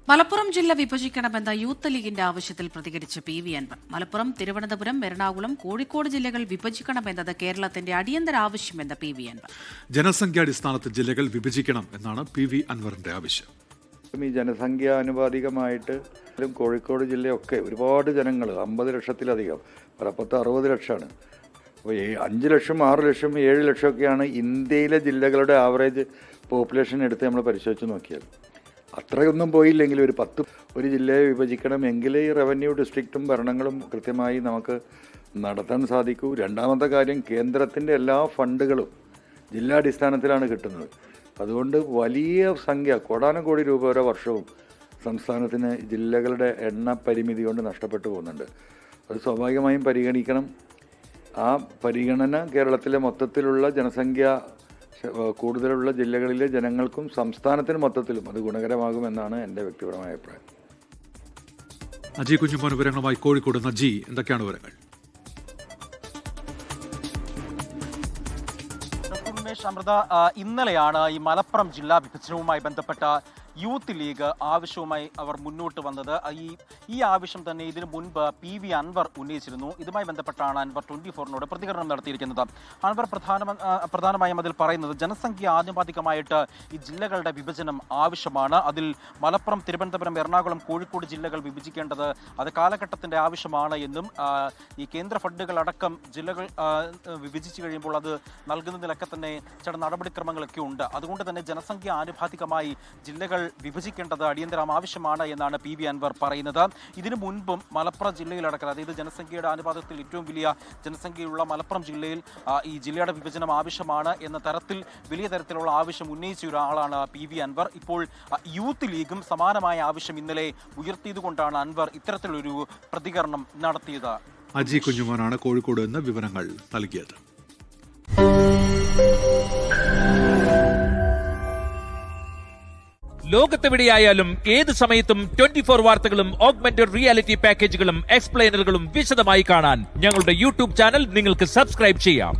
മലപ്പുറം ജില്ല വിഭജിക്കണമെന്ന യൂത്ത് ലീഗിന്റെ ആവശ്യത്തിൽ പ്രതികരിച്ച് പി.വി. അൻവർ. മലപ്പുറം, തിരുവനന്തപുരം, എറണാകുളം, കോഴിക്കോട് ജില്ലകൾ വിഭജിക്കണമെന്നത് കേരളത്തിന്റെ അടിയന്തര ആവശ്യമെന്ന് പി.വി. അൻവർ. ജനസംഖ്യാടിസ്ഥാനത്തിൽ ജില്ലകൾ വിഭജിക്കണം എന്നാണ് പി.വി. അൻവറിന്റെ ആവശ്യം. ഈ ജനസംഖ്യാനുപാതികമായിട്ട് കോഴിക്കോട് ജില്ലയൊക്കെ ഒരുപാട് ജനങ്ങൾ 50 ലക്ഷത്തിലധികം, പലപ്പത്ത് 60 ലക്ഷമാണ്. അപ്പോൾ 5 ലക്ഷം, 6 ലക്ഷം, 7 ലക്ഷമൊക്കെയാണ് ഇന്ത്യയിലെ ജില്ലകളുടെ ആവറേജ് പോപ്പുലേഷൻ എടുത്ത് നമ്മൾ പരിശോധിച്ച് നോക്കിയാൽ. അത്രയൊന്നും പോയില്ലെങ്കിൽ ഒരു ജില്ലയെ വിഭജിക്കണമെങ്കിൽ ഈ റവന്യൂ ഡിസ്ട്രിക്റ്റും ഭരണങ്ങളും കൃത്യമായി നമുക്ക് നടത്താൻ സാധിക്കൂ. രണ്ടാമത്തെ കാര്യം, കേന്ദ്രത്തിൻ്റെ എല്ലാ ഫണ്ടുകളും ജില്ലാടിസ്ഥാനത്തിലാണ് കിട്ടുന്നത്. അതുകൊണ്ട് വലിയ സംഖ്യ, കോടാനുകോടി രൂപ ഓരോ വർഷവും സംസ്ഥാനത്തിന് ജില്ലകളുടെ എണ്ണ പരിമിതി കൊണ്ട് നഷ്ടപ്പെട്ടു പോകുന്നുണ്ട്. അത് സ്വാഭാവികമായും പരിഗണിക്കണം. ആ പരിഗണന കേരളത്തിലെ മൊത്തത്തിലുള്ള ജനസംഖ്യ കൂടുതലുള്ള ജില്ലകളിലെ ജനങ്ങൾക്കും സംസ്ഥാനത്തിന് മൊത്തത്തിലും അത് ഗുണകരമാകുമെന്നാണ് എൻ്റെ വ്യക്തിപരമായ അഭിപ്രായം. അജി കുഞ്ഞുമോൻ വിവരങ്ങളുമായി കോഴിക്കോട്. നജി, എന്തൊക്കെയാണ് വിവരങ്ങൾ? അമൃത, ഇന്നലെയാണ് ഈ മലപ്പുറം ജില്ലാ വിഭജനവുമായി ബന്ധപ്പെട്ട യൂത്ത് ലീഗ് ആവശ്യവുമായി അവർ മുന്നോട്ട് വന്നത്. ഈ ആവശ്യം തന്നെ ഇതിനു മുൻപ് പി.വി. അൻവർ ഉന്നയിച്ചിരുന്നു. ഇതുമായി ബന്ധപ്പെട്ടാണ് അൻവർ 24-നോട് പ്രതികരണം നടത്തിയിരിക്കുന്നത്. അൻവർ പ്രധാനമായും അതിൽ പറയുന്നത് ജനസംഖ്യ ആനുപാതികമായിട്ട് ഈ ജില്ലകളുടെ വിഭജനം ആവശ്യമാണ്. അതിൽ മലപ്പുറം, തിരുവനന്തപുരം, എറണാകുളം, കോഴിക്കോട് ജില്ലകൾ വിഭജിക്കേണ്ടത് അത് കാലഘട്ടത്തിന്റെ ആവശ്യമാണ് എന്നും ഈ കേന്ദ്ര ഫണ്ടുകളടക്കം ജില്ലകൾ വിഭജിച്ചു കഴിയുമ്പോൾ അത് നൽകുന്നതിലൊക്കെ തന്നെ ചില നടപടിക്രമങ്ങളൊക്കെ ഉണ്ട്. അതുകൊണ്ട് തന്നെ ജനസംഖ്യ ആനുപാതികമായി ജില്ലകൾ വിഭജിക്കേണ്ടത് അടിയന്തര ആവശ്യമാണ് എന്നാണ് പി.വി. അൻവർ പറയുന്നത്. ഇതിനു മുൻപും മലപ്പുറം ജില്ലയിലടക്കം, അതായത് ജനസംഖ്യയുടെ അനുപാതത്തിൽ ഏറ്റവും വലിയ ജനസംഖ്യയുള്ള മലപ്പുറം ജില്ലയിൽ ഈ ജില്ലയുടെ വിഭജനം ആവശ്യമാണ് എന്ന തരത്തിൽ വലിയ തരത്തിലുള്ള ആവശ്യം ഉന്നയിച്ച ഒരാളാണ് പി.വി. അൻവർ. ഇപ്പോൾ യൂത്ത് ലീഗും സമാനമായ ആവശ്യം ഇന്നലെ ഉയർത്തിയതുകൊണ്ടാണ് അൻവർ ഇത്തരത്തിലൊരു പ്രതികരണം നടത്തിയത്. അജി കുഞ്ഞുമോനാണ് കോഴിക്കോട് നിന്ന് വിവരങ്ങൾ നൽകിയത്. ലോകത്തെവിടെയായാലും ഏത് സമയത്തും 24 വാർത്തകളും ഓഗ്മെന്റഡ് റിയാലിറ്റി പാക്കേജുകളും എക്സ്പ്ലെയിനറുകളും വിശദമായി കാണാൻ ഞങ്ങളുടെ യൂട്യൂബ് ചാനൽ നിങ്ങൾക്ക് സബ്സ്ക്രൈബ് ചെയ്യാം.